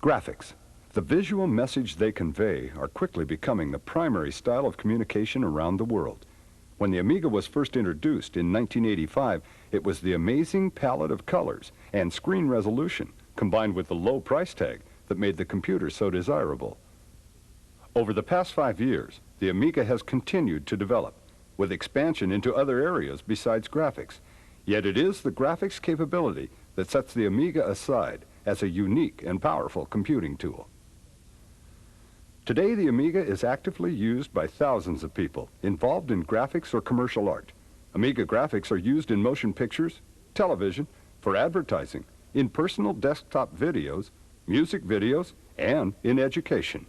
Graphics. The visual message they convey are quickly becoming the primary style of communication around the world. When the Amiga was first introduced in 1985, it was the amazing palette of colors and screen resolution, combined with the low price tag, that made the computer so desirable. Over the past 5 years, the Amiga has continued to develop, with expansion into other areas besides graphics. Yet it is the graphics capability that sets the Amiga aside as a unique and powerful computing tool. Today, the Amiga is actively used by thousands of people involved in graphics or commercial art. Amiga graphics are used in motion pictures, television, for advertising, in personal desktop videos, music videos, and in education.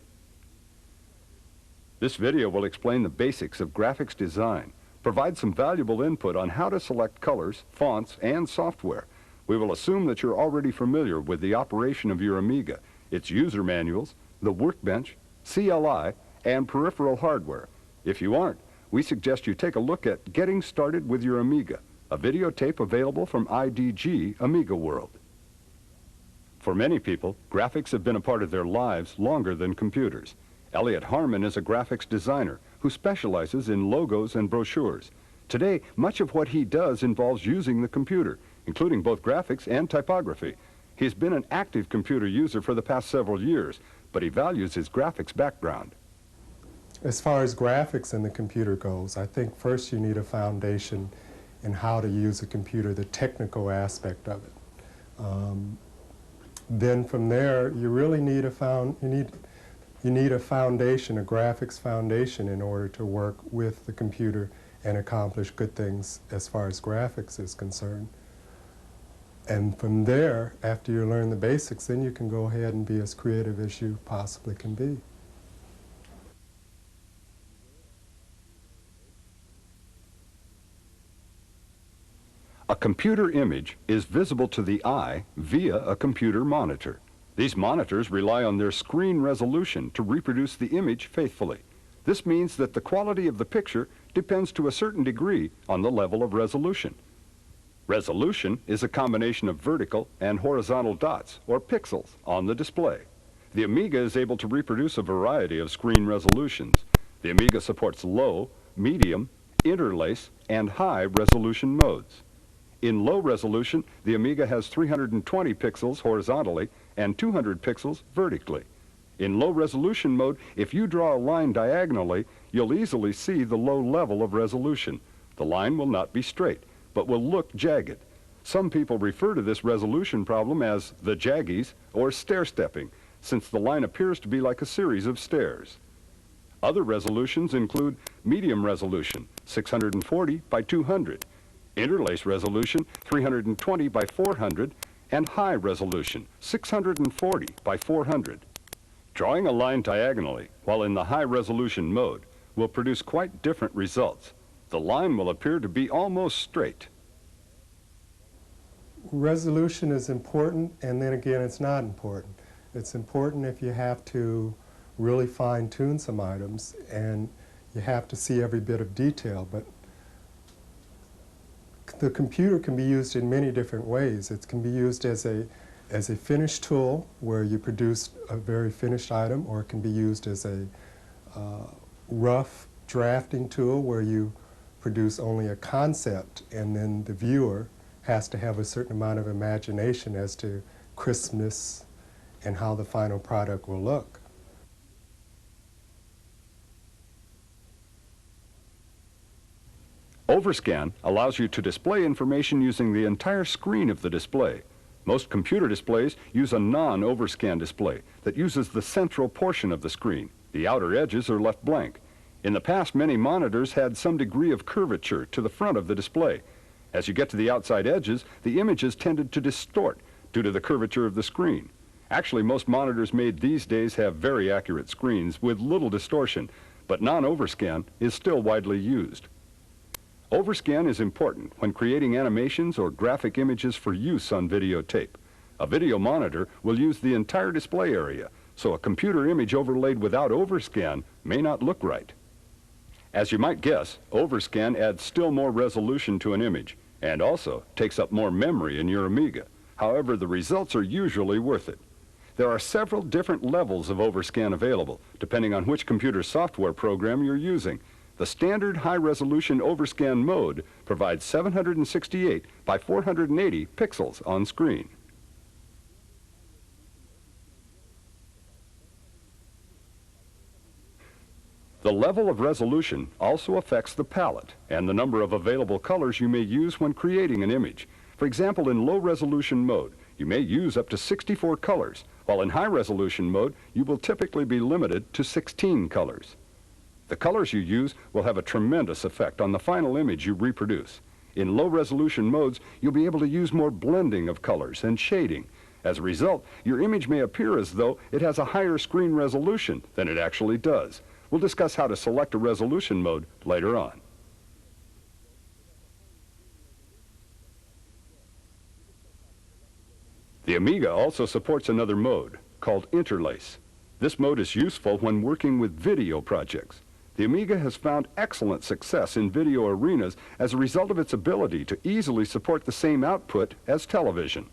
This video will explain the basics of graphics design, provide some valuable input on how to select colors, fonts, and software. We will assume that you're already familiar with the operation of your Amiga, its user manuals, the workbench, CLI, and peripheral hardware. If you aren't, we suggest you take a look at Getting Started with Your Amiga, a videotape available from IDG Amiga World. For many people, graphics have been a part of their lives longer than computers. Elliot Harmon is a graphics designer who specializes in logos and brochures. Today, much of what he does involves using the computer, including both graphics and typography. He's been an active computer user for the past several years, but he values his graphics background. As far as graphics in the computer goes, I think first you need a foundation in how to use a computer, the technical aspect of it. Then from there, you really need a foundation, a graphics foundation, in order to work with the computer and accomplish good things as far as graphics is concerned. And from there, after you learn the basics, then you can go ahead and be as creative as you possibly can be. A computer image is visible to the eye via a computer monitor. These monitors rely on their screen resolution to reproduce the image faithfully. This means that the quality of the picture depends to a certain degree on the level of resolution. Resolution is a combination of vertical and horizontal dots, or pixels, on the display. The Amiga is able to reproduce a variety of screen resolutions. The Amiga supports low, medium, interlace, and high resolution modes. In low resolution, the Amiga has 320 pixels horizontally and 200 pixels vertically. In low resolution mode, if you draw a line diagonally, you'll easily see the low level of resolution. The line will not be straight, but will look jagged. Some people refer to this resolution problem as the jaggies or stair-stepping, since the line appears to be like a series of stairs. Other resolutions include medium resolution, 640 by 200, interlace resolution, 320 by 400, and high resolution, 640 by 400. Drawing a line diagonally while in the high resolution mode will produce quite different results. The line will appear to be almost straight. Resolution is important, and then again, it's not important. It's important if you have to really fine-tune some items, and you have to see every bit of detail. But the computer can be used in many different ways. It can be used as a finish tool where you produce a very finished item, or it can be used as a rough drafting tool where you produce only a concept, and then the viewer has to have a certain amount of imagination as to crispness and how the final product will look. Overscan allows you to display information using the entire screen of the display. Most computer displays use a non-overscan display that uses the central portion of the screen. The outer edges are left blank. In the past, many monitors had some degree of curvature to the front of the display. As you get to the outside edges, the images tended to distort due to the curvature of the screen. Actually, most monitors made these days have very accurate screens with little distortion, but non-overscan is still widely used. Overscan is important when creating animations or graphic images for use on videotape. A video monitor will use the entire display area, so a computer image overlaid without overscan may not look right. As you might guess, overscan adds still more resolution to an image and also takes up more memory in your Amiga. However, the results are usually worth it. There are several different levels of overscan available, depending on which computer software program you're using. The standard high-resolution overscan mode provides 768 by 480 pixels on screen. The level of resolution also affects the palette and the number of available colors you may use when creating an image. For example, in low-resolution mode, you may use up to 64 colors, while in high-resolution mode, you will typically be limited to 16 colors. The colors you use will have a tremendous effect on the final image you reproduce. In low-resolution modes, you'll be able to use more blending of colors and shading. As a result, your image may appear as though it has a higher screen resolution than it actually does. We'll discuss how to select a resolution mode later on. The Amiga also supports another mode called interlace. This mode is useful when working with video projects. The Amiga has found excellent success in video arenas as a result of its ability to easily support the same output as television.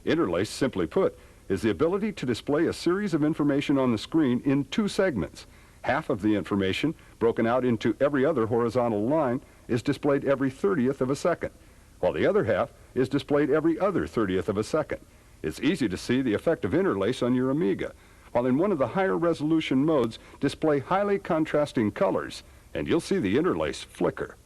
Interlace, simply put, is the ability to display a series of information on the screen in two segments. Half of the information, broken out into every other horizontal line, is displayed every 30th of a second, while the other half is displayed every other 30th of a second. It's easy to see the effect of interlace on your Amiga, while in one of the higher resolution modes display highly contrasting colors, and you'll see the interlace flicker.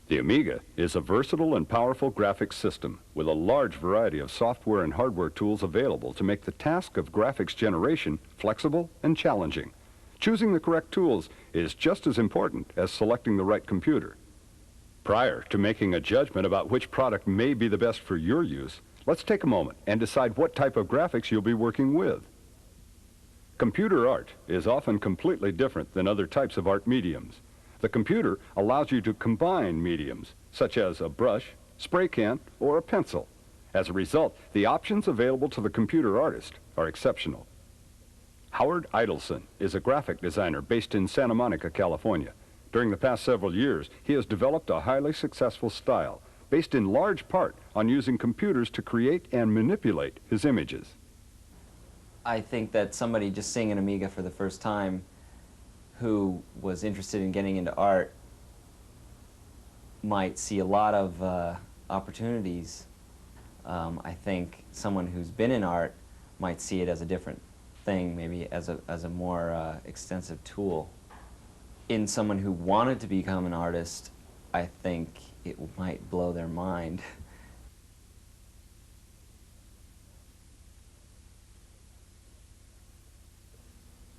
The Amiga is a versatile and powerful graphics system with a large variety of software and hardware tools available to make the task of graphics generation flexible and challenging. Choosing the correct tools is just as important as selecting the right computer. Prior to making a judgment about which product may be the best for your use, let's take a moment and decide what type of graphics you'll be working with. Computer art is often completely different than other types of art mediums. The computer allows you to combine mediums, such as a brush, spray can, or a pencil. As a result, the options available to the computer artist are exceptional. Howard Idelson is a graphic designer based in Santa Monica, California. During the past several years, he has developed a highly successful style, based in large part on using computers to create and manipulate his images. I think that somebody just seeing an Amiga for the first time who was interested in getting into art might see a lot of opportunities. I think someone who's been in art might see it as a different thing, maybe as a more extensive tool. In someone who wanted to become an artist, I think it might blow their mind.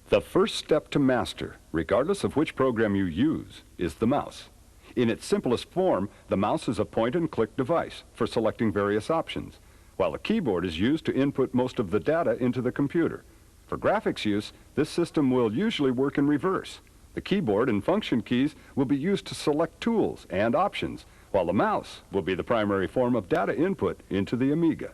The first step to master, regardless of which program you use, is the mouse. In its simplest form, the mouse is a point-and-click device for selecting various options, while the keyboard is used to input most of the data into the computer. For graphics use, this system will usually work in reverse. The keyboard and function keys will be used to select tools and options, while the mouse will be the primary form of data input into the Amiga.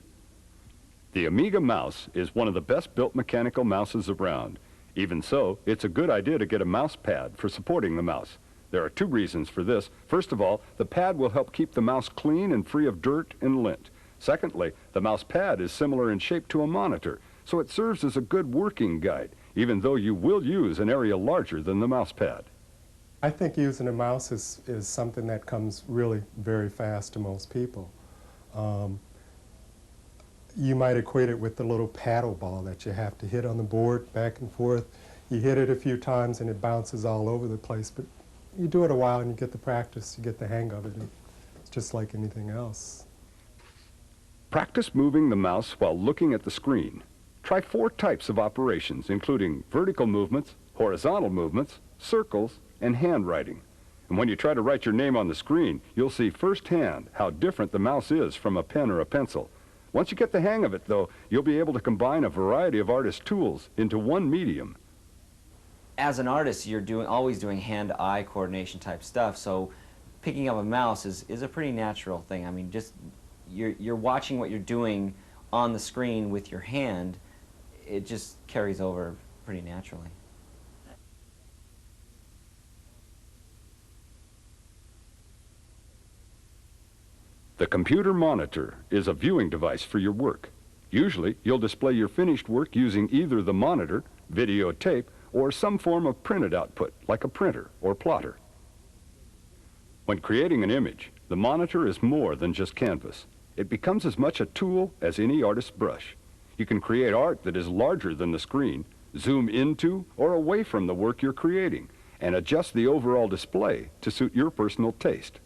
The Amiga mouse is one of the best-built mechanical mouses around. Even so, it's a good idea to get a mouse pad for supporting the mouse. There are two reasons for this. First of all, the pad will help keep the mouse clean and free of dirt and lint. Secondly, the mouse pad is similar in shape to a monitor, so it serves as a good working guide, even though you will use an area larger than the mouse pad. I think using a mouse is something that comes really very fast to most people. You might equate it with the little paddle ball that you have to hit on the board back and forth. You hit it a few times and it bounces all over the place, but you do it a while and you get the practice, you get the hang of it. It's just like anything else. Practice moving the mouse while looking at the screen. Try 4 types of operations, including vertical movements, horizontal movements, circles, and handwriting. And when you try to write your name on the screen, you'll see firsthand how different the mouse is from a pen or a pencil. Once you get the hang of it, though, you'll be able to combine a variety of artist tools into one medium. As an artist, you're always doing hand-eye coordination type stuff, so picking up a mouse is a pretty natural thing. I mean, just you're watching what you're doing on the screen with your hand. It just carries over pretty naturally. The computer monitor is a viewing device for your work. Usually, you'll display your finished work using either the monitor, videotape, or some form of printed output, like a printer or plotter. When creating an image, the monitor is more than just canvas. It becomes as much a tool as any artist's brush. You can create art that is larger than the screen, zoom into or away from the work you're creating, and adjust the overall display to suit your personal taste.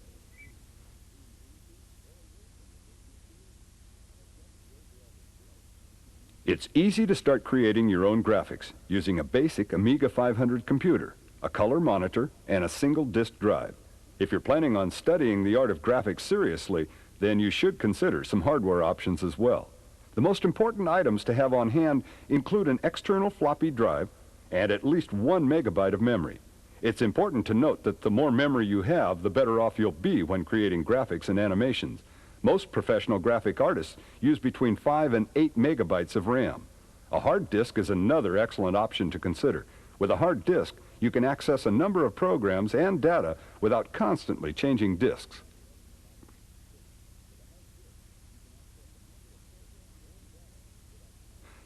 It's easy to start creating your own graphics using a basic Amiga 500 computer, a color monitor, and a single disk drive. If you're planning on studying the art of graphics seriously, then you should consider some hardware options as well. The most important items to have on hand include an external floppy drive and at least 1 megabyte of memory. It's important to note that the more memory you have, the better off you'll be when creating graphics and animations. Most professional graphic artists use between 5 and 8 megabytes of RAM. A hard disk is another excellent option to consider. With a hard disk, you can access a number of programs and data without constantly changing disks.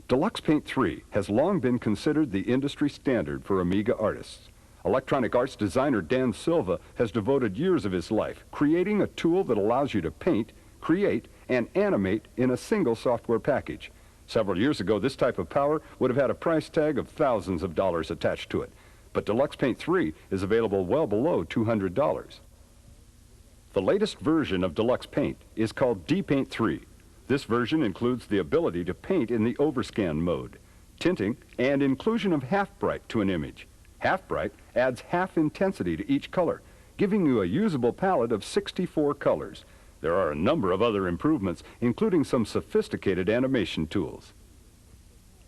Deluxe Paint 3 has long been considered the industry standard for Amiga artists. Electronic arts designer Dan Silva has devoted years of his life creating a tool that allows you to paint, create, and animate in a single software package. Several years ago, this type of power would have had a price tag of thousands of dollars attached to it, but Deluxe Paint 3 is available well below $200. The latest version of Deluxe Paint is called D-Paint 3. This version includes the ability to paint in the overscan mode, tinting, and inclusion of half-bright to an image. Half-bright adds half intensity to each color, giving you a usable palette of 64 colors. There are a number of other improvements, including some sophisticated animation tools.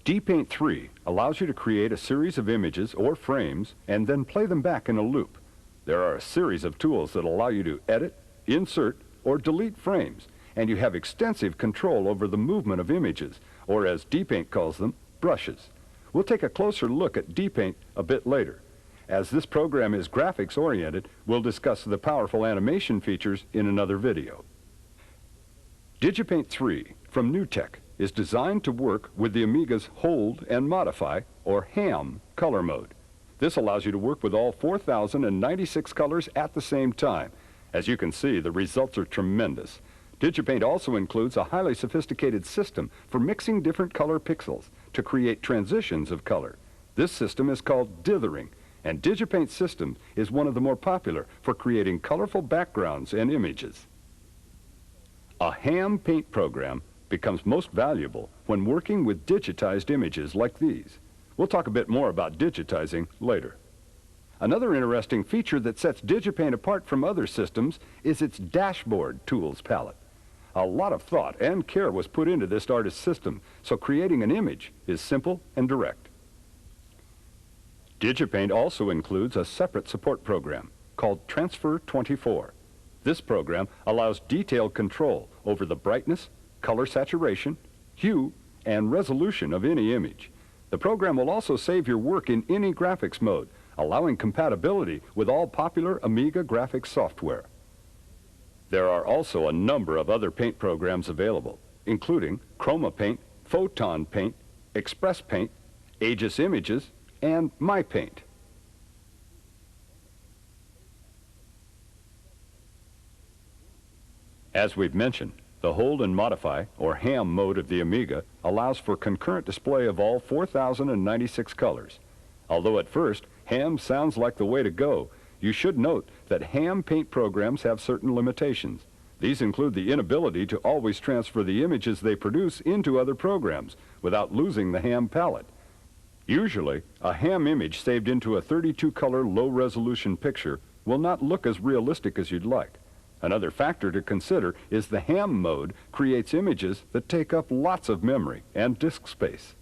D-Paint 3 allows you to create a series of images or frames and then play them back in a loop. There are a series of tools that allow you to edit, insert, or delete frames, and you have extensive control over the movement of images, or as D-Paint calls them, brushes. We'll take a closer look at D-Paint a bit later. As this program is graphics-oriented, we'll discuss the powerful animation features in another video. DigiPaint 3 from NewTek is designed to work with the Amiga's Hold and Modify, or HAM, color mode. This allows you to work with all 4,096 colors at the same time. As you can see, the results are tremendous. DigiPaint also includes a highly sophisticated system for mixing different color pixels to create transitions of color. This system is called dithering, and DigiPaint's system is one of the more popular for creating colorful backgrounds and images. A ham paint program becomes most valuable when working with digitized images like these. We'll talk a bit more about digitizing later. Another interesting feature that sets DigiPaint apart from other systems is its dashboard tools palette. A lot of thought and care was put into this artist's system, so creating an image is simple and direct. DigiPaint also includes a separate support program called Transfer 24. This program allows detailed control over the brightness, color saturation, hue, and resolution of any image. The program will also save your work in any graphics mode, allowing compatibility with all popular Amiga graphics software. There are also a number of other paint programs available, including Chroma Paint, Photon Paint, Express Paint, Aegis Images, and MyPaint. As we've mentioned, the Hold and Modify, or HAM mode of the Amiga, allows for concurrent display of all 4,096 colors. Although at first, HAM sounds like the way to go, you should note that HAM paint programs have certain limitations. These include the inability to always transfer the images they produce into other programs without losing the HAM palette. Usually, a ham image saved into a 32-color low-resolution picture will not look as realistic as you'd like. Another factor to consider is the ham mode creates images that take up lots of memory and disk space.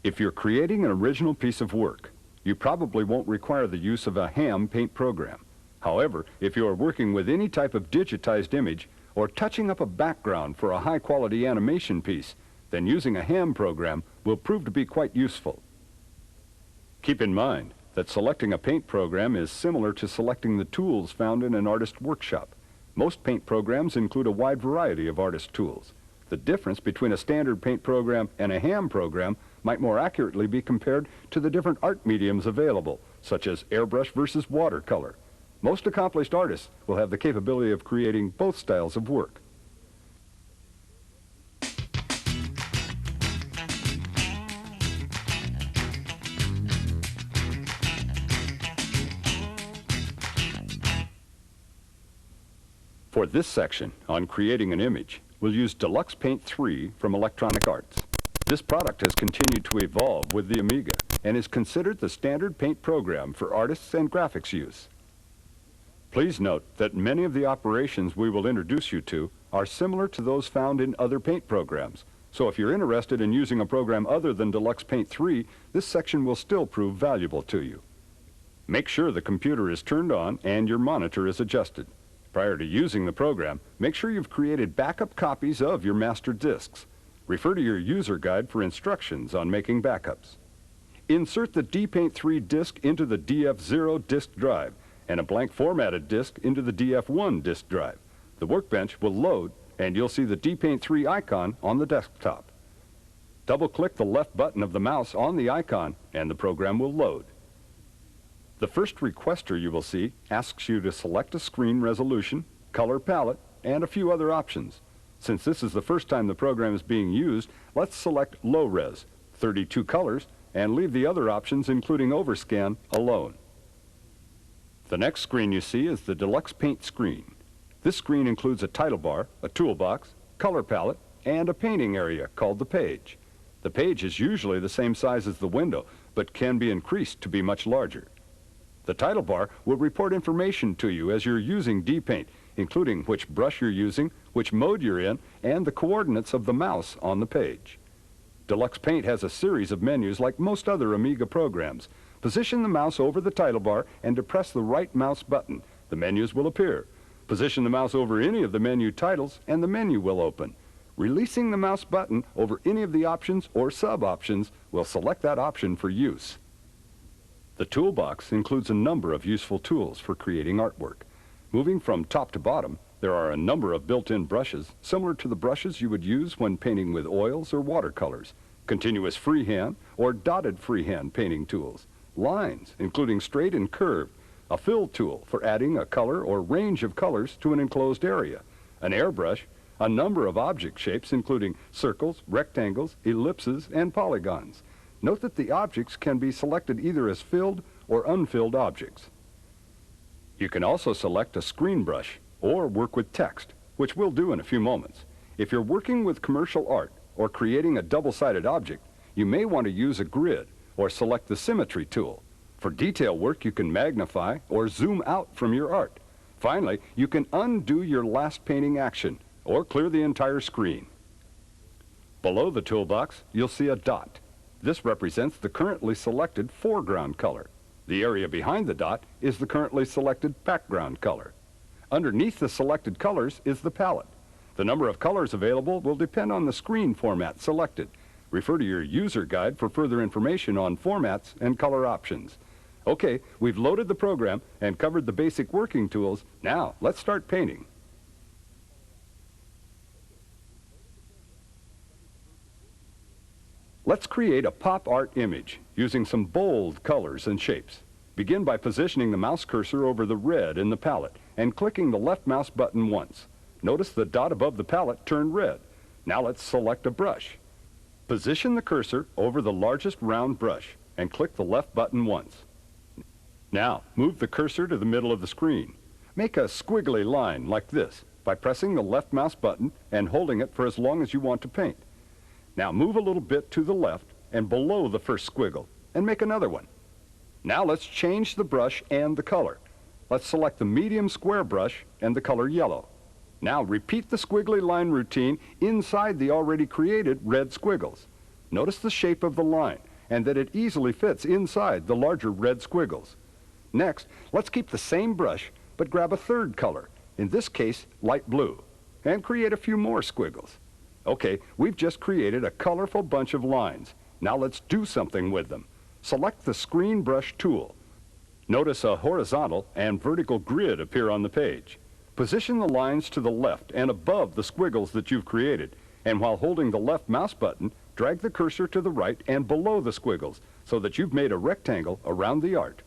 If you're creating an original piece of work, you probably won't require the use of a ham paint program. However, if you are working with any type of digitized image or touching up a background for a high-quality animation piece, then using a ham program will prove to be quite useful. Keep in mind that selecting a paint program is similar to selecting the tools found in an artist workshop. Most paint programs include a wide variety of artist tools. The difference between a standard paint program and a ham program might more accurately be compared to the different art mediums available, such as airbrush versus watercolor. Most accomplished artists will have the capability of creating both styles of work. For this section on creating an image, we'll use Deluxe Paint 3 from Electronic Arts. This product has continued to evolve with the Amiga and is considered the standard paint program for artists and graphics use. Please note that many of the operations we will introduce you to are similar to those found in other paint programs. So if you're interested in using a program other than Deluxe Paint 3, this section will still prove valuable to you. Make sure the computer is turned on and your monitor is adjusted. Prior to using the program, make sure you've created backup copies of your master disks. Refer to your user guide for instructions on making backups. Insert the DPaint 3 disk into the DF0 disk drive and a blank formatted disk into the DF1 disk drive. The workbench will load and you'll see the DPaint 3 icon on the desktop. Double-click the left button of the mouse on the icon and the program will load. The first requester you will see asks you to select a screen resolution, color palette, and a few other options. Since this is the first time the program is being used, let's select low res, 32 colors, and leave the other options, including overscan, alone. The next screen you see is the Deluxe Paint screen. This screen includes a title bar, a toolbox, color palette, and a painting area called the page. The page is usually the same size as the window, but can be increased to be much larger. The title bar will report information to you as you're using DPaint, including which brush you're using, which mode you're in, and the coordinates of the mouse on the page. Deluxe Paint has a series of menus like most other Amiga programs. Position the mouse over the title bar and depress the right mouse button. The menus will appear. Position the mouse over any of the menu titles and the menu will open. Releasing the mouse button over any of the options or sub-options will select that option for use. The toolbox includes a number of useful tools for creating artwork. Moving from top to bottom, there are a number of built-in brushes similar to the brushes you would use when painting with oils or watercolors, continuous freehand or dotted freehand painting tools, lines including straight and curved, a fill tool for adding a color or range of colors to an enclosed area, an airbrush, a number of object shapes including circles, rectangles, ellipses, and polygons. Note that the objects can be selected either as filled or unfilled objects. You can also select a screen brush or work with text, which we'll do in a few moments. If you're working with commercial art or creating a double-sided object, you may want to use a grid or select the symmetry tool. For detail work, you can magnify or zoom out from your art. Finally, you can undo your last painting action or clear the entire screen. Below the toolbox, you'll see a dot. This represents the currently selected foreground color. The area behind the dot is the currently selected background color. Underneath the selected colors is the palette. The number of colors available will depend on the screen format selected. Refer to your user guide for further information on formats and color options. Okay, we've loaded the program and covered the basic working tools. Now, let's start painting. Let's create a pop art image using some bold colors and shapes. Begin by positioning the mouse cursor over the red in the palette and clicking the left mouse button once. Notice the dot above the palette turned red. Now let's select a brush. Position the cursor over the largest round brush and click the left button once. Now move the cursor to the middle of the screen. Make a squiggly line like this by pressing the left mouse button and holding it for as long as you want to paint. Now move a little bit to the left and below the first squiggle and make another one. Now let's change the brush and the color. Let's select the medium square brush and the color yellow. Now repeat the squiggly line routine inside the already created red squiggles. Notice the shape of the line and that it easily fits inside the larger red squiggles. Next, let's keep the same brush but grab a third color, in this case light blue, and create a few more squiggles. Okay, we've just created a colorful bunch of lines. Now let's do something with them. Select the Screen Brush tool. Notice a horizontal and vertical grid appear on the page. Position the lines to the left and above the squiggles that you've created, and while holding the left mouse button, drag the cursor to the right and below the squiggles so that you've made a rectangle around the art.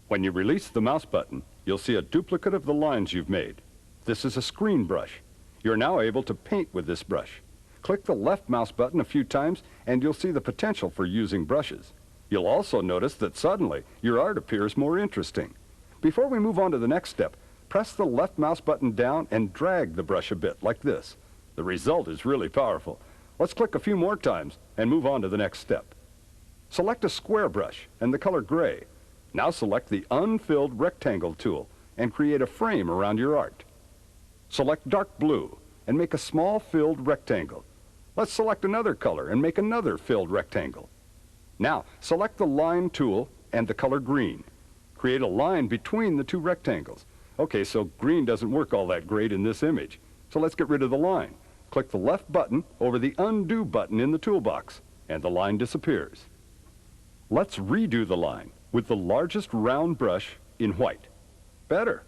When you release the mouse button, you'll see a duplicate of the lines you've made. This is a screen brush. You're now able to paint with this brush. Click the left mouse button a few times and you'll see the potential for using brushes. You'll also notice that suddenly your art appears more interesting. Before we move on to the next step, press the left mouse button down and drag the brush a bit like this. The result is really powerful. Let's click a few more times and move on to the next step. Select a square brush and the color gray. Now select the unfilled rectangle tool and create a frame around your art. Select dark blue and make a small filled rectangle. Let's select another color and make another filled rectangle. Now select the line tool and the color green. Create a line between the two rectangles. Okay, so green doesn't work all that great in this image. So let's get rid of the line. Click the left button over the undo button in the toolbox and the line disappears. Let's redo the line with the largest round brush in white. Better.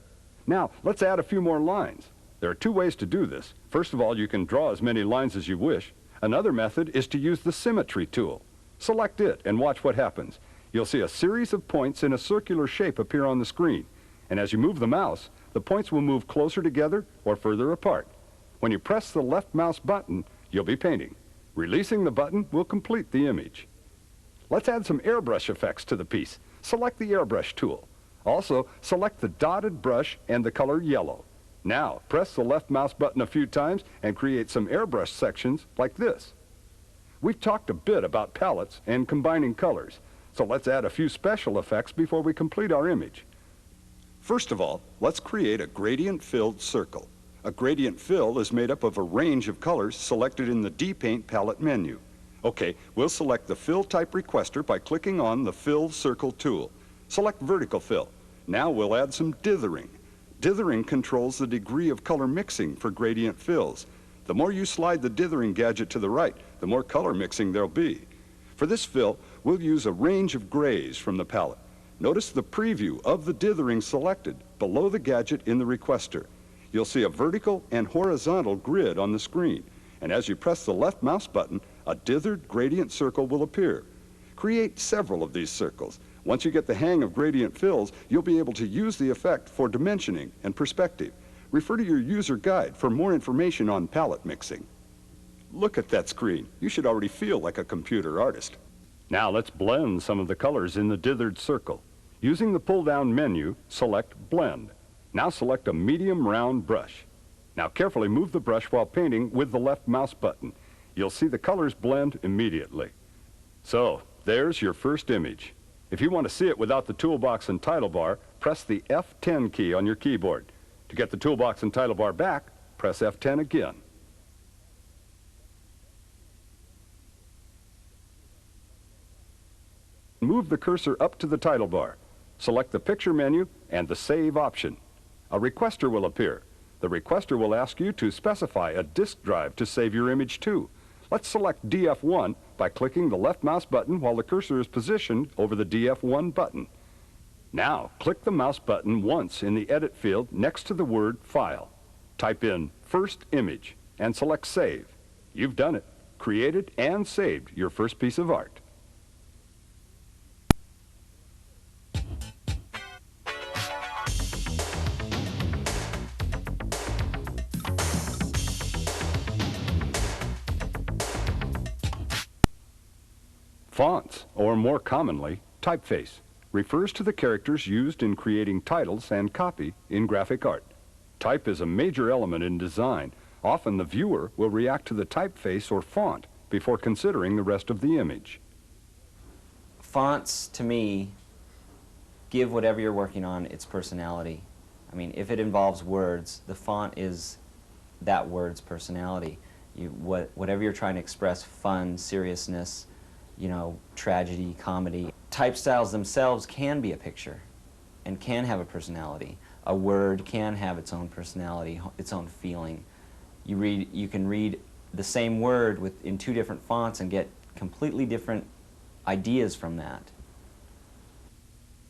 Now let's add a few more lines. There are two ways to do this. First of all, you can draw as many lines as you wish. Another method is to use the symmetry tool. Select it and watch what happens. You'll see a series of points in a circular shape appear on the screen. And as you move the mouse, the points will move closer together or further apart. When you press the left mouse button, you'll be painting. Releasing the button will complete the image. Let's add some airbrush effects to the piece. Select the airbrush tool. Also, select the dotted brush and the color yellow. Now, press the left mouse button a few times and create some airbrush sections like this. We've talked a bit about palettes and combining colors, so let's add a few special effects before we complete our image. First of all, let's create a gradient-filled circle. A gradient fill is made up of a range of colors selected in the D-Paint palette menu. Okay, we'll select the Fill Type Requester by clicking on the Fill Circle tool. Select Vertical Fill. Now we'll add some dithering. Dithering controls the degree of color mixing for gradient fills. The more you slide the dithering gadget to the right, the more color mixing there'll be. For this fill, we'll use a range of grays from the palette. Notice the preview of the dithering selected below the gadget in the requester. You'll see a vertical and horizontal grid on the screen, and as you press the left mouse button, a dithered gradient circle will appear. Create several of these circles. Once you get the hang of gradient fills, you'll be able to use the effect for dimensioning and perspective. Refer to your user guide for more information on palette mixing. Look at that screen. You should already feel like a computer artist. Now let's blend some of the colors in the dithered circle. Using the pull-down menu, select Blend. Now select a medium round brush. Now carefully move the brush while painting with the left mouse button. You'll see the colors blend immediately. So, there's your first image. If you want to see it without the toolbox and title bar, press the F10 key on your keyboard. To get the toolbox and title bar back, press F10 again. Move the cursor up to the title bar. Select the picture menu and the Save option. A requester will appear. The requester will ask you to specify a disk drive to save your image to. Let's select DF1 by clicking the left mouse button while the cursor is positioned over the DF1 button. Now, click the mouse button once in the Edit field next to the word File. Type in First Image and select Save. You've done it. Created and saved your first piece of art. Fonts, or more commonly, typeface, refers to the characters used in creating titles and copy in graphic art. Type is a major element in design. Often the viewer will react to the typeface or font before considering the rest of the image. Fonts, to me, give whatever you're working on its personality. I mean, if it involves words, the font is that word's personality. Whatever you're trying to express, fun, seriousness, you know, tragedy, comedy. Type styles themselves can be a picture and can have a personality. A word can have its own personality, its own feeling. You can read the same word in two different fonts and get completely different ideas from that.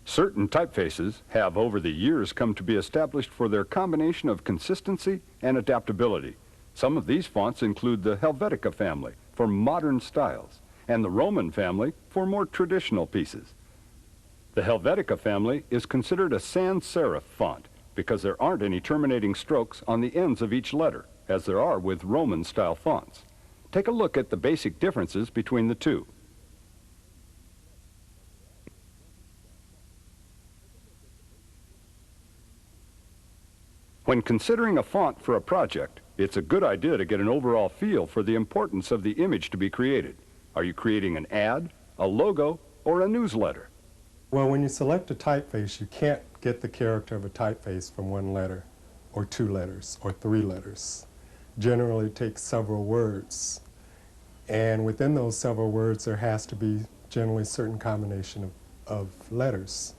Certain typefaces have over the years come to be established for their combination of consistency and adaptability. Some of these fonts include the Helvetica family for modern styles and the Roman family for more traditional pieces. The Helvetica family is considered a sans serif font because there aren't any terminating strokes on the ends of each letter, as there are with Roman-style fonts. Take a look at the basic differences between the two. When considering a font for a project, it's a good idea to get an overall feel for the importance of the image to be created. Are you creating an ad, a logo, or a newsletter? Well, when you select a typeface, you can't get the character of a typeface from one letter, or 2 letters, or 3 letters. Generally, it takes several words. And within those several words, there has to be generally a certain combination of letters.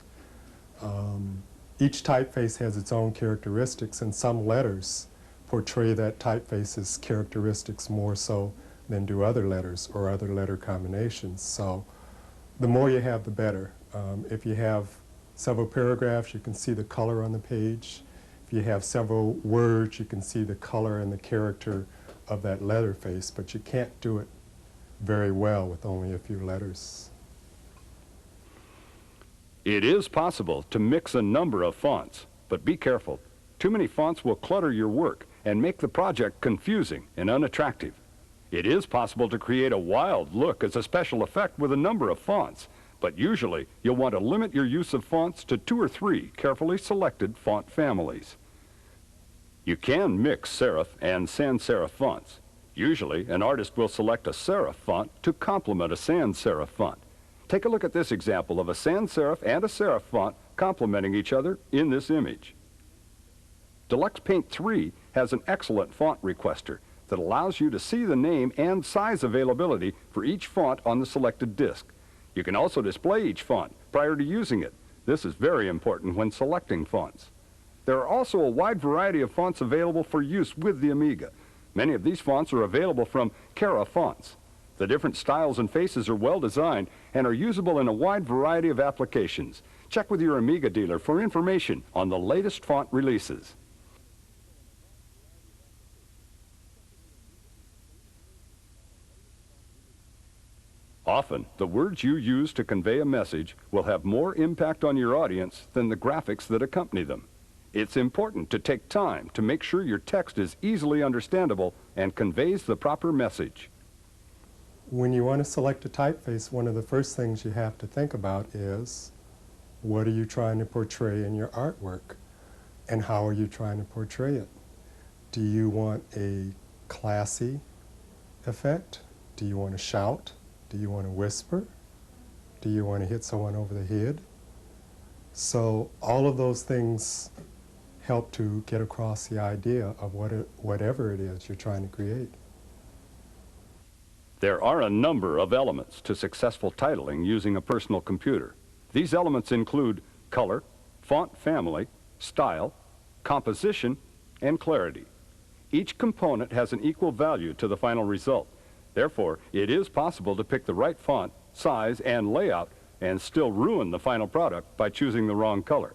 Each typeface has its own characteristics, and some letters portray that typeface's characteristics more so than do other letters or other letter combinations. So the more you have, the better. If you have several paragraphs, you can see the color on the page. If you have several words, you can see the color and the character of that letter face, but you can't do it very well with only a few letters. It is possible to mix a number of fonts, but be careful. Too many fonts will clutter your work and make the project confusing and unattractive. It is possible to create a wild look as a special effect with a number of fonts, but usually you'll want to limit your use of fonts to 2 or 3 carefully selected font families. You can mix serif and sans serif fonts. Usually, an artist will select a serif font to complement a sans serif font. Take a look at this example of a sans serif and a serif font complementing each other in this image. Deluxe Paint 3 has an excellent font requester that allows you to see the name and size availability for each font on the selected disk. You can also display each font prior to using it. This is very important when selecting fonts. There are also a wide variety of fonts available for use with the Amiga. Many of these fonts are available from Cara Fonts. The different styles and faces are well designed and are usable in a wide variety of applications. Check with your Amiga dealer for information on the latest font releases. Often, the words you use to convey a message will have more impact on your audience than the graphics that accompany them. It's important to take time to make sure your text is easily understandable and conveys the proper message. When you want to select a typeface, one of the first things you have to think about is, what are you trying to portray in your artwork? And how are you trying to portray it? Do you want a classy effect? Do you want to shout? Do you want to whisper? Do you want to hit someone over the head? So all of those things help to get across the idea of whatever it is you're trying to create. There are a number of elements to successful titling using a personal computer. These elements include color, font family, style, composition, and clarity. Each component has an equal value to the final result. Therefore, it is possible to pick the right font, size, and layout and still ruin the final product by choosing the wrong color.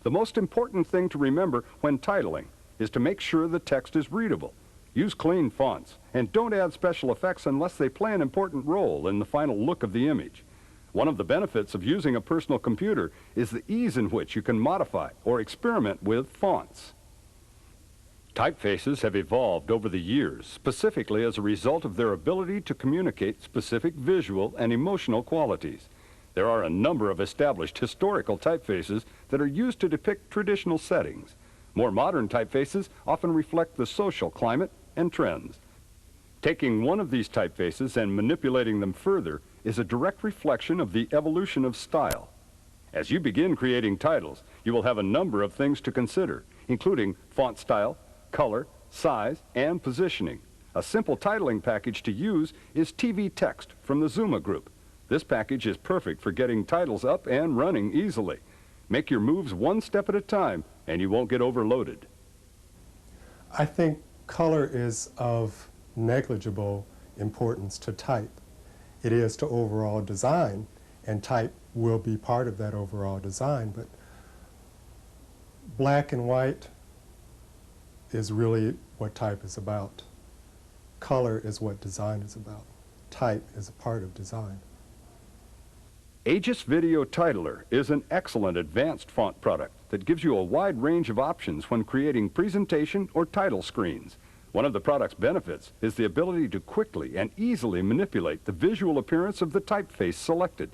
The most important thing to remember when titling is to make sure the text is readable. Use clean fonts, and don't add special effects unless they play an important role in the final look of the image. One of the benefits of using a personal computer is the ease in which you can modify or experiment with fonts. Typefaces have evolved over the years, specifically as a result of their ability to communicate specific visual and emotional qualities. There are a number of established historical typefaces that are used to depict traditional settings. More modern typefaces often reflect the social climate and trends. Taking one of these typefaces and manipulating them further is a direct reflection of the evolution of style. As you begin creating titles, you will have a number of things to consider, including font style, color, size, and positioning. A simple titling package to use is TV Text from the Zuma Group. This package is perfect for getting titles up and running easily. Make your moves one step at a time, and you won't get overloaded. I think color is of negligible importance to type. It is to overall design, and type will be part of that overall design, but black and white is really what type is about. Color is what design is about. Type is a part of design. Aegis Video Titler is an excellent advanced font product that gives you a wide range of options when creating presentation or title screens. One of the product's benefits is the ability to quickly and easily manipulate the visual appearance of the typeface selected.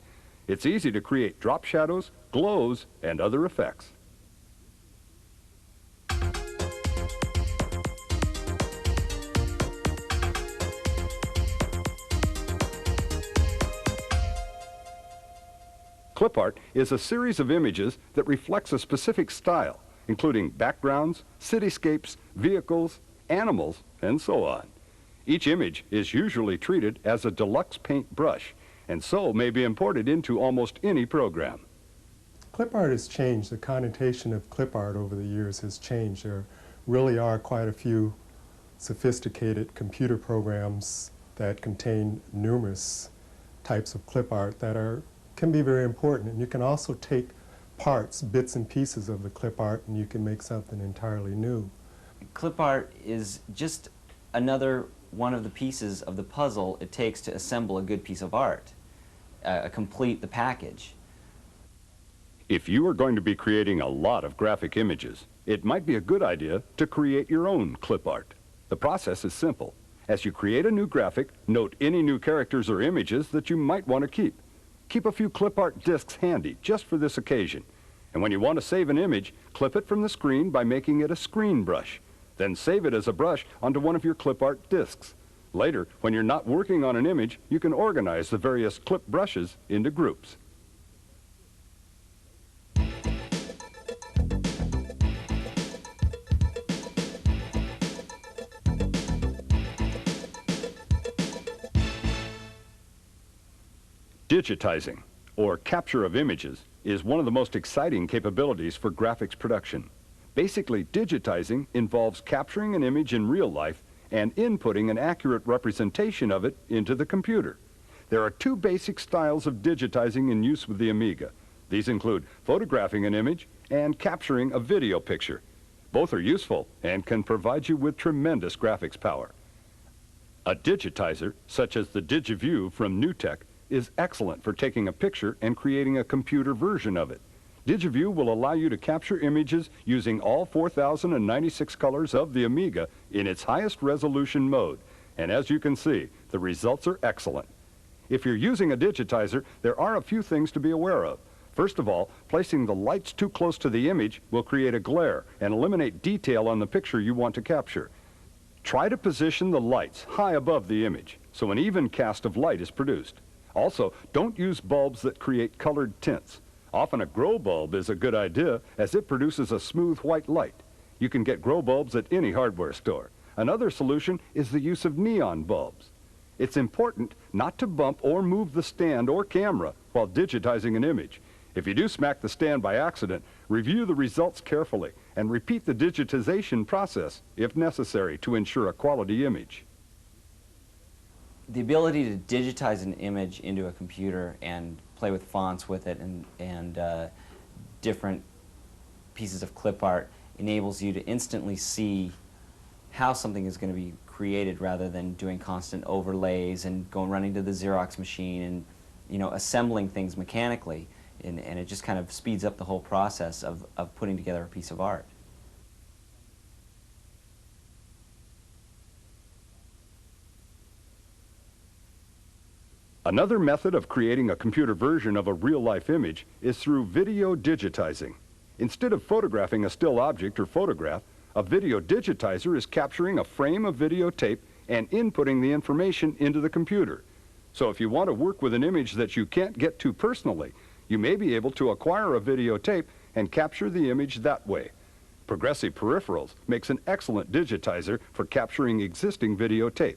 It's easy to create drop shadows, glows, and other effects. Clip art is a series of images that reflects a specific style, including backgrounds, cityscapes, vehicles, animals, and so on. Each image is usually treated as a deluxe paint brush, and so may be imported into almost any program. Clip art has changed. The connotation of clip art over the years has changed. There really are quite a few sophisticated computer programs that contain numerous types of clip art that can be very important. And you can also take parts, bits and pieces of the clip art, and you can make something entirely new. Clip art is just another one of the pieces of the puzzle it takes to assemble a good piece of art, complete the package. If you are going to be creating a lot of graphic images, it might be a good idea to create your own clip art. The process is simple. As you create a new graphic, note any new characters or images that you might want to keep. Keep a few clip art discs handy just for this occasion. And when you want to save an image, clip it from the screen by making it a screen brush. Then save it as a brush onto one of your clip art discs. Later, when you're not working on an image, you can organize the various clip brushes into groups. Digitizing, or capture of images, is one of the most exciting capabilities for graphics production. Basically, digitizing involves capturing an image in real life and inputting an accurate representation of it into the computer. There are two basic styles of digitizing in use with the Amiga. These include photographing an image and capturing a video picture. Both are useful and can provide you with tremendous graphics power. A digitizer, such as the DigiView from NewTek, is excellent for taking a picture and creating a computer version of it. DigiView will allow you to capture images using all 4096 colors of the Amiga in its highest resolution mode. And as you can see, the results are excellent. If you're using a digitizer, there are a few things to be aware of. First of all, placing the lights too close to the image will create a glare and eliminate detail on the picture you want to capture. Try to position the lights high above the image so an even cast of light is produced. Also, don't use bulbs that create colored tints. Often a grow bulb is a good idea as it produces a smooth white light. You can get grow bulbs at any hardware store. Another solution is the use of neon bulbs. It's important not to bump or move the stand or camera while digitizing an image. If you do smack the stand by accident, review the results carefully and repeat the digitization process if necessary to ensure a quality image. The ability to digitize an image into a computer and play with fonts with it and different pieces of clip art enables you to instantly see how something is going to be created rather than doing constant overlays and running to the Xerox machine and assembling things mechanically, and it just kind of speeds up the whole process of putting together a piece of art. Another method of creating a computer version of a real-life image is through video digitizing. Instead of photographing a still object or photograph, a video digitizer is capturing a frame of videotape and inputting the information into the computer. So if you want to work with an image that you can't get to personally, you may be able to acquire a videotape and capture the image that way. Progressive Peripherals makes an excellent digitizer for capturing existing videotape.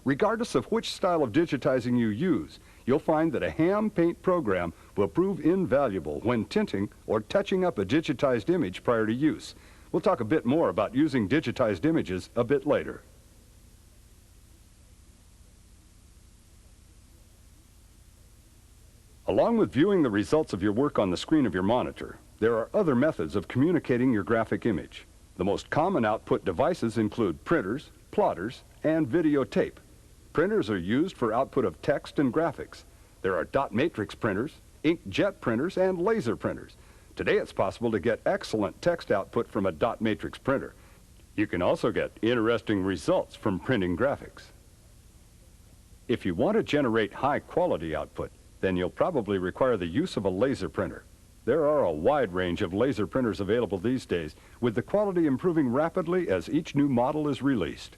Regardless of which style of digitizing you use, you'll find that a ham paint program will prove invaluable when tinting or touching up a digitized image prior to use. We'll talk a bit more about using digitized images a bit later. Along with viewing the results of your work on the screen of your monitor, there are other methods of communicating your graphic image. The most common output devices include printers, plotters, and videotape. Printers are used for output of text and graphics. There are dot matrix printers, inkjet printers, and laser printers. Today it's possible to get excellent text output from a dot matrix printer. You can also get interesting results from printing graphics. If you want to generate high quality output, then you'll probably require the use of a laser printer. There are a wide range of laser printers available these days, with the quality improving rapidly as each new model is released.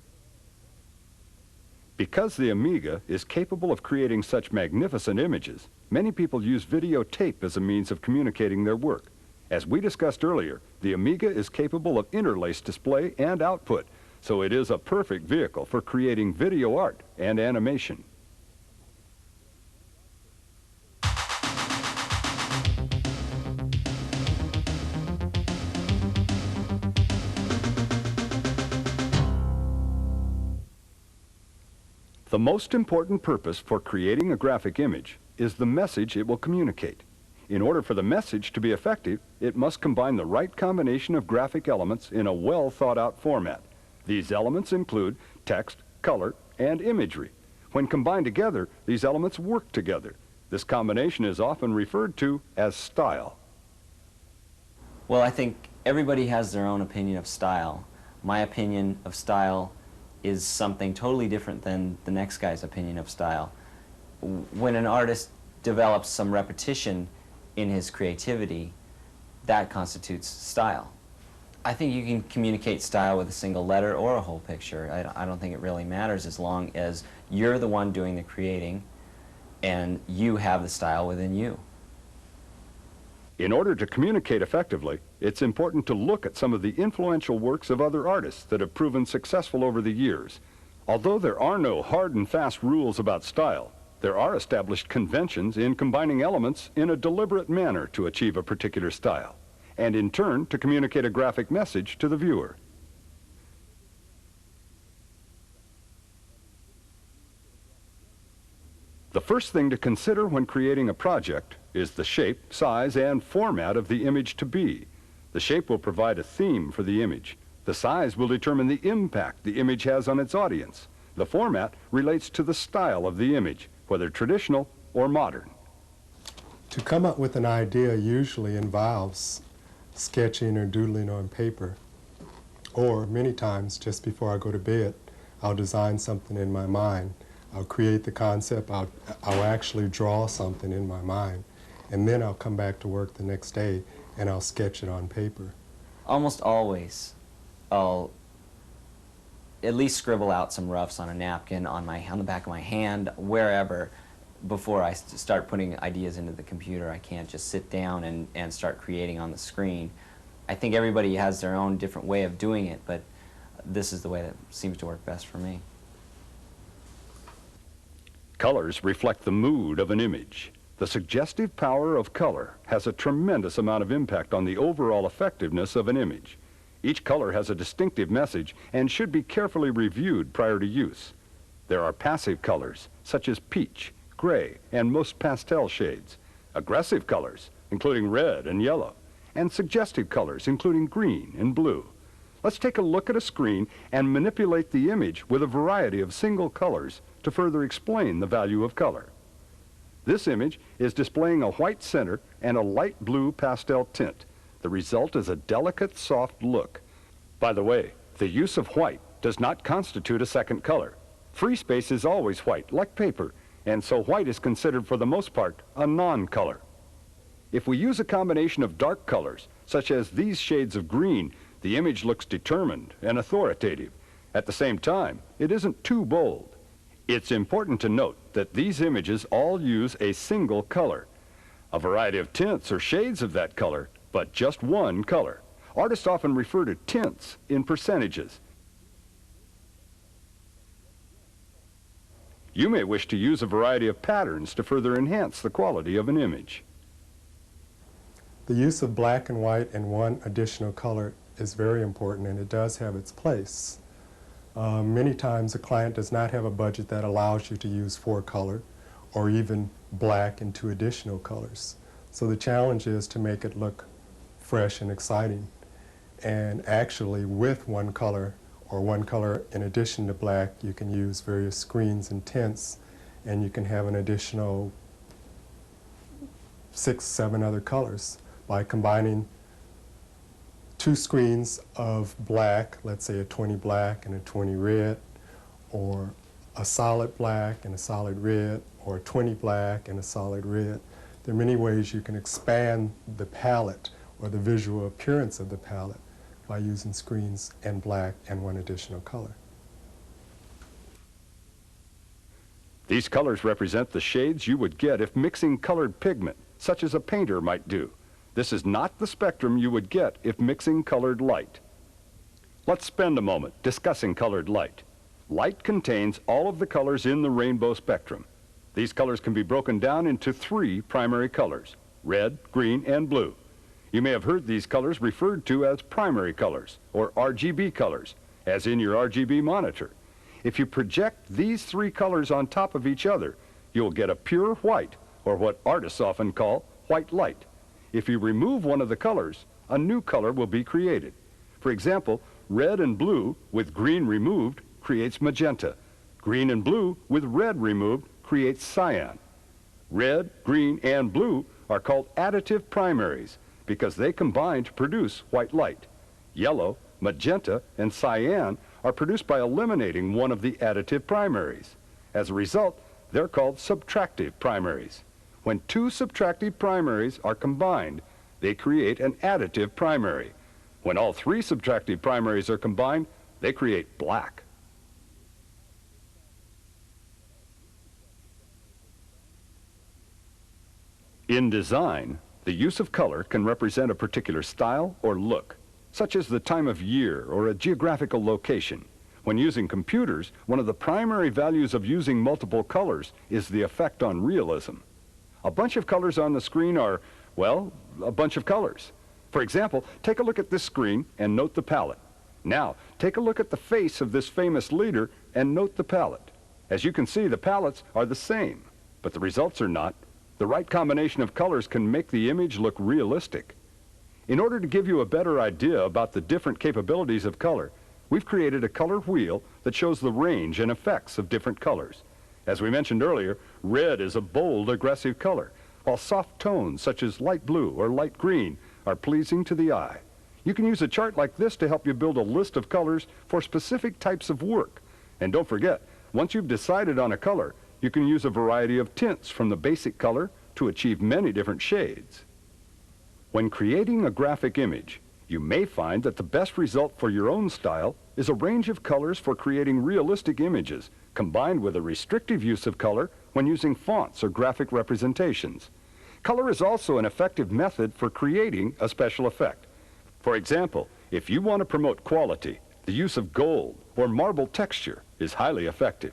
Because the Amiga is capable of creating such magnificent images, many people use videotape as a means of communicating their work. As we discussed earlier, the Amiga is capable of interlaced display and output, so it is a perfect vehicle for creating video art and animation. The most important purpose for creating a graphic image is the message it will communicate. In order for the message to be effective, it must combine the right combination of graphic elements in a well thought out format. These elements include text, color, and imagery. When combined together, these elements work together. This combination is often referred to as style. Well, I think everybody has their own opinion of style. My opinion of style is something totally different than the next guy's opinion of style. When an artist develops some repetition in his creativity, that constitutes style. I think you can communicate style with a single letter or a whole picture. I don't think it really matters as long as you're the one doing the creating and you have the style within you. In order to communicate effectively, it's important to look at some of the influential works of other artists that have proven successful over the years. Although there are no hard and fast rules about style, there are established conventions in combining elements in a deliberate manner to achieve a particular style, and in turn to communicate a graphic message to the viewer. The first thing to consider when creating a project is the shape, size, and format of the image to be. The shape will provide a theme for the image. The size will determine the impact the image has on its audience. The format relates to the style of the image, whether traditional or modern. To come up with an idea usually involves sketching or doodling on paper. Or many times, just before I go to bed, I'll design something in my mind. I'll create the concept, I'll actually draw something in my mind, and then I'll come back to work the next day and I'll sketch it on paper. Almost always, I'll at least scribble out some roughs on a napkin, on the back of my hand, wherever, before I start putting ideas into the computer. I can't just sit down and start creating on the screen. I think everybody has their own different way of doing it, but this is the way that seems to work best for me. Colors reflect the mood of an image. The suggestive power of color has a tremendous amount of impact on the overall effectiveness of an image. Each color has a distinctive message and should be carefully reviewed prior to use. There are passive colors, such as peach, gray, and most pastel shades, aggressive colors, including red and yellow, and suggestive colors, including green and blue. Let's take a look at a screen and manipulate the image with a variety of single colors to further explain the value of color. This image is displaying a white center and a light blue pastel tint. The result is a delicate, soft look. By the way, the use of white does not constitute a second color. Free space is always white, like paper, and so white is considered for the most part a non-color. If we use a combination of dark colors, such as these shades of green, the image looks determined and authoritative. At the same time, it isn't too bold. It's important to note that these images all use a single color, a variety of tints or shades of that color, but just one color. Artists often refer to tints in percentages. You may wish to use a variety of patterns to further enhance the quality of an image. The use of black and white and one additional color is very important, and it does have its place. Many times a client does not have a budget that allows you to use 4 color, or even black and two additional colors. So the challenge is to make it look fresh and exciting. And actually, with one color, or one color in addition to black, you can use various screens and tints, and you can have an additional 6, 7 other colors by combining two screens of black, let's say a 20 black and a 20 red, or a solid black and a solid red, or a 20 black and a solid red. There are many ways you can expand the palette or the visual appearance of the palette by using screens and black and one additional color. These colors represent the shades you would get if mixing colored pigment, such as a painter might do. This is not the spectrum you would get if mixing colored light. Let's spend a moment discussing colored light. Light contains all of the colors in the rainbow spectrum. These colors can be broken down into 3 primary colors: red, green, and blue. You may have heard these colors referred to as primary colors, or RGB colors, as in your RGB monitor. If you project these 3 colors on top of each other, you'll get a pure white, or what artists often call white light. If you remove one of the colors, a new color will be created. For example, red and blue with green removed creates magenta. Green and blue with red removed creates cyan. Red, green, and blue are called additive primaries because they combine to produce white light. Yellow, magenta, and cyan are produced by eliminating one of the additive primaries. As a result, they're called subtractive primaries. When 2 subtractive primaries are combined, they create an additive primary. When all 3 subtractive primaries are combined, they create black. In design, the use of color can represent a particular style or look, such as the time of year or a geographical location. When using computers, one of the primary values of using multiple colors is the effect on realism. A bunch of colors on the screen are, well, a bunch of colors. For example, take a look at this screen and note the palette. Now, take a look at the face of this famous leader and note the palette. As you can see, the palettes are the same, but the results are not. The right combination of colors can make the image look realistic. In order to give you a better idea about the different capabilities of color, we've created a color wheel that shows the range and effects of different colors. As we mentioned earlier, red is a bold, aggressive color, while soft tones such as light blue or light green are pleasing to the eye. You can use a chart like this to help you build a list of colors for specific types of work. And don't forget, once you've decided on a color, you can use a variety of tints from the basic color to achieve many different shades. When creating a graphic image, you may find that the best result for your own style is a range of colors for creating realistic images, combined with a restrictive use of color when using fonts or graphic representations. Color is also an effective method for creating a special effect. For example, if you want to promote quality, the use of gold or marble texture is highly effective.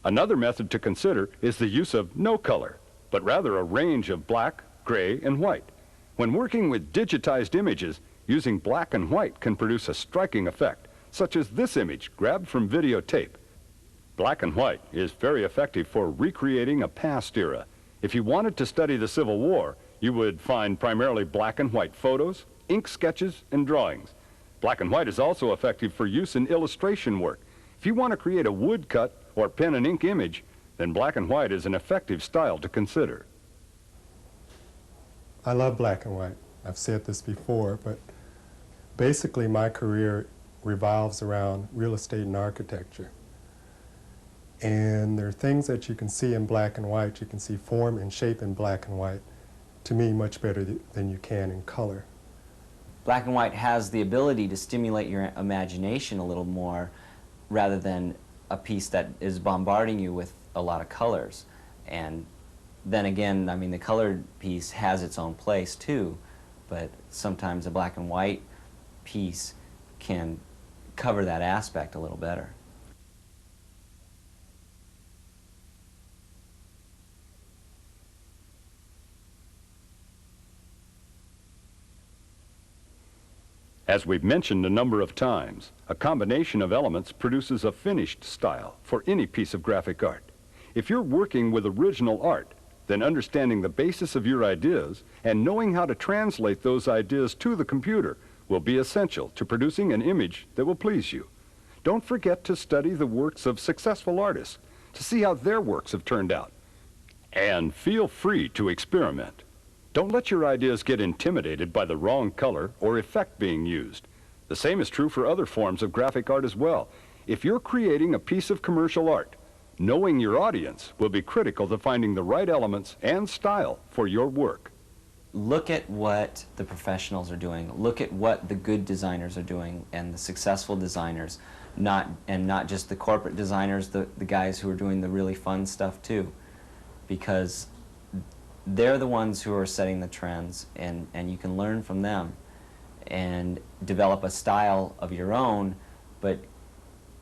Another method to consider is the use of no color, but rather a range of black, gray, and white. When working with digitized images, using black and white can produce a striking effect, such as this image grabbed from videotape. Black and white is very effective for recreating a past era. If you wanted to study the Civil War, you would find primarily black and white photos, ink sketches, and drawings. Black and white is also effective for use in illustration work. If you want to create a woodcut or pen and ink image, then black and white is an effective style to consider. I love black and white. I've said this before, but basically my career revolves around real estate and architecture. And there are things that you can see in black and white, you can see form and shape in black and white, to me much better than you can in color. Black and white has the ability to stimulate your imagination a little more rather than a piece that is bombarding you with a lot of colors. And then again, I mean, the colored piece has its own place too, but sometimes a black and white piece can cover that aspect a little better. As we've mentioned a number of times, a combination of elements produces a finished style for any piece of graphic art. If you're working with original art, then understanding the basis of your ideas and knowing how to translate those ideas to the computer will be essential to producing an image that will please you. Don't forget to study the works of successful artists to see how their works have turned out. And feel free to experiment. Don't let your ideas get intimidated by the wrong color or effect being used. The same is true for other forms of graphic art as well. If you're creating a piece of commercial art, knowing your audience will be critical to finding the right elements and style for your work. Look at what the professionals are doing. Look at what the good designers are doing and the successful designers, not just the corporate designers, the guys who are doing the really fun stuff too, because they're the ones who are setting the trends, and you can learn from them and develop a style of your own, but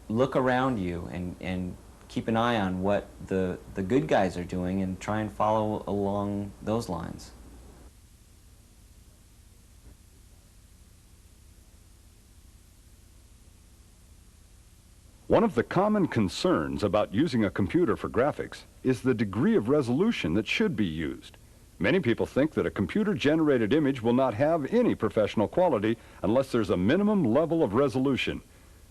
look around you and keep an eye on what the good guys are doing and try and follow along those lines. One of the common concerns about using a computer for graphics is the degree of resolution that should be used. Many people think that a computer-generated image will not have any professional quality unless there's a minimum level of resolution.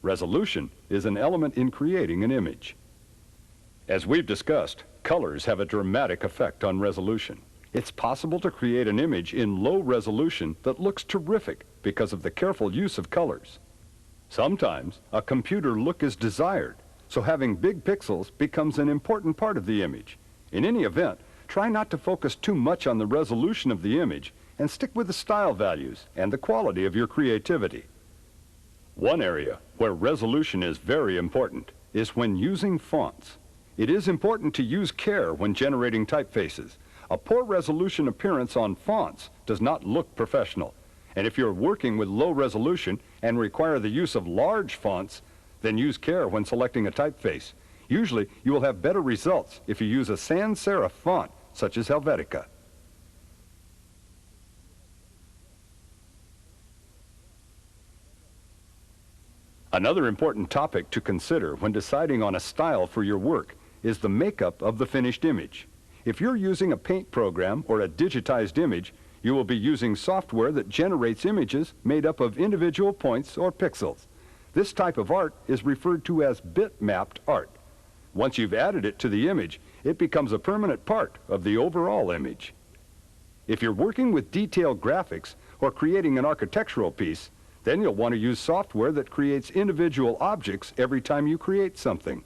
Resolution is an element in creating an image. As we've discussed, colors have a dramatic effect on resolution. It's possible to create an image in low resolution that looks terrific because of the careful use of colors. Sometimes a computer look is desired, so having big pixels becomes an important part of the image. In any event, try not to focus too much on the resolution of the image and stick with the style values and the quality of your creativity. One area where resolution is very important is when using fonts. It is important to use care when generating typefaces. A poor resolution appearance on fonts does not look professional. And if you're working with low resolution and require the use of large fonts, then use care when selecting a typeface. Usually, you will have better results if you use a sans serif font, such as Helvetica. Another important topic to consider when deciding on a style for your work is the makeup of the finished image. If you're using a paint program or a digitized image, you will be using software that generates images made up of individual points or pixels. This type of art is referred to as bitmapped art. Once you've added it to the image, it becomes a permanent part of the overall image. If you're working with detailed graphics or creating an architectural piece, then you'll want to use software that creates individual objects every time you create something.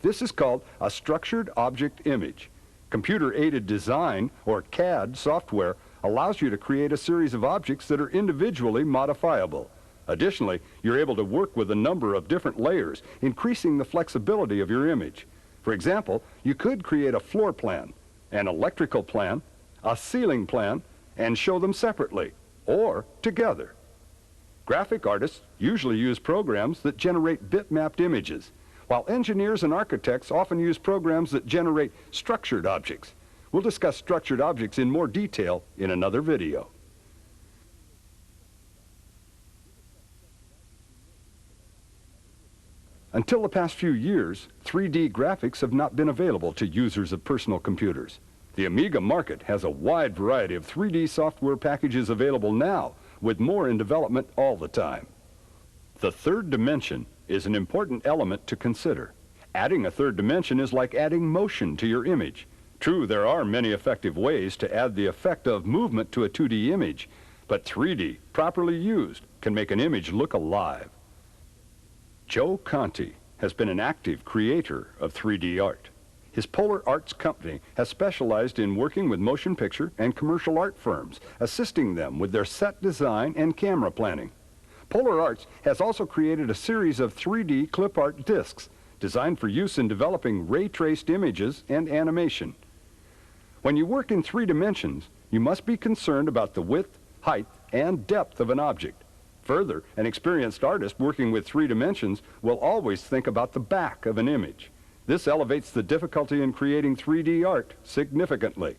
This is called a structured object image. Computer-aided design, or CAD software, allows you to create a series of objects that are individually modifiable. Additionally, you're able to work with a number of different layers, increasing the flexibility of your image. For example, you could create a floor plan, an electrical plan, a ceiling plan, and show them separately, or together. Graphic artists usually use programs that generate bitmapped images, while engineers and architects often use programs that generate structured objects. We'll discuss structured objects in more detail in another video. Until the past few years, 3D graphics have not been available to users of personal computers. The Amiga market has a wide variety of 3D software packages available now, with more in development all the time. The third dimension is an important element to consider. Adding a third dimension is like adding motion to your image. True, there are many effective ways to add the effect of movement to a 2D image, but 3D, properly used, can make an image look alive. Joe Conti has been an active creator of 3D art. His Polar Arts company has specialized in working with motion picture and commercial art firms, assisting them with their set design and camera planning. Polar Arts has also created a series of 3D clip art discs designed for use in developing ray-traced images and animation. When you work in 3 dimensions, you must be concerned about the width, height, and depth of an object. Further, an experienced artist working with 3 dimensions will always think about the back of an image. This elevates the difficulty in creating 3D art significantly.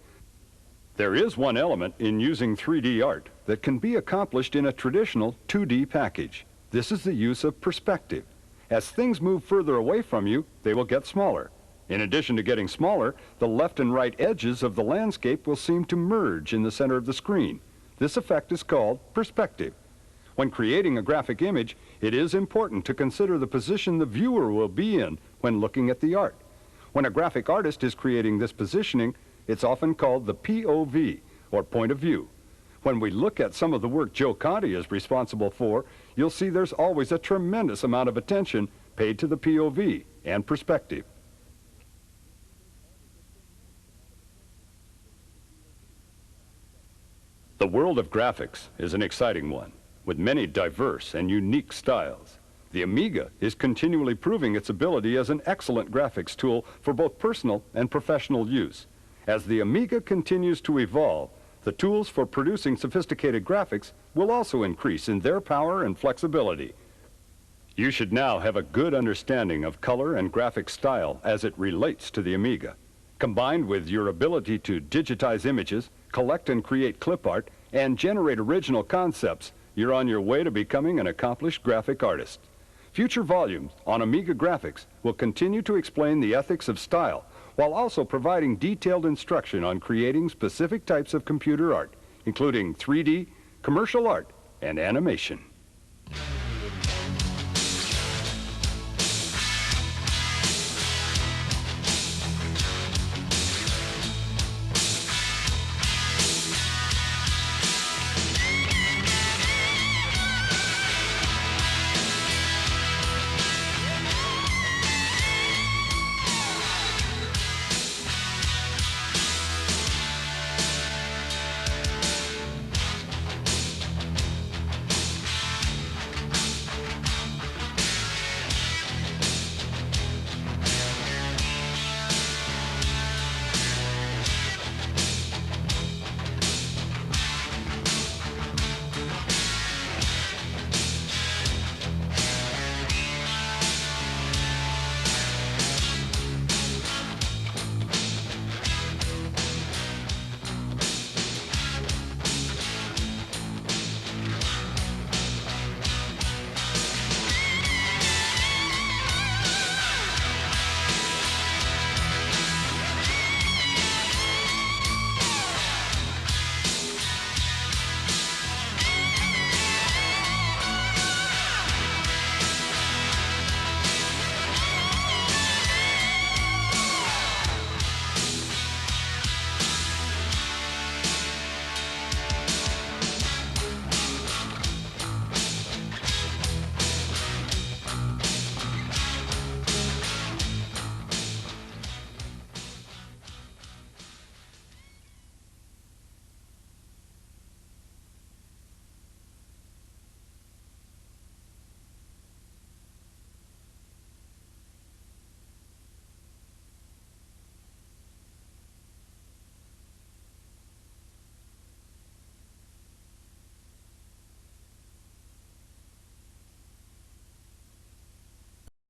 There is one element in using 3D art that can be accomplished in a traditional 2D package. This is the use of perspective. As things move further away from you, they will get smaller. In addition to getting smaller, the left and right edges of the landscape will seem to merge in the center of the screen. This effect is called perspective. When creating a graphic image, it is important to consider the position the viewer will be in when looking at the art. When a graphic artist is creating this positioning, it's often called the POV, or point of view. When we look at some of the work Joe Conti is responsible for, you'll see there's always a tremendous amount of attention paid to the POV and perspective. The world of graphics is an exciting one, with many diverse and unique styles. The Amiga is continually proving its ability as an excellent graphics tool for both personal and professional use. As the Amiga continues to evolve, the tools for producing sophisticated graphics will also increase in their power and flexibility. You should now have a good understanding of color and graphic style as it relates to the Amiga. Combined with your ability to digitize images, collect and create clip art, and generate original concepts, you're on your way to becoming an accomplished graphic artist. Future volumes on Amiga Graphics will continue to explain the ethics of style, while also providing detailed instruction on creating specific types of computer art, including 3D, commercial art, and animation.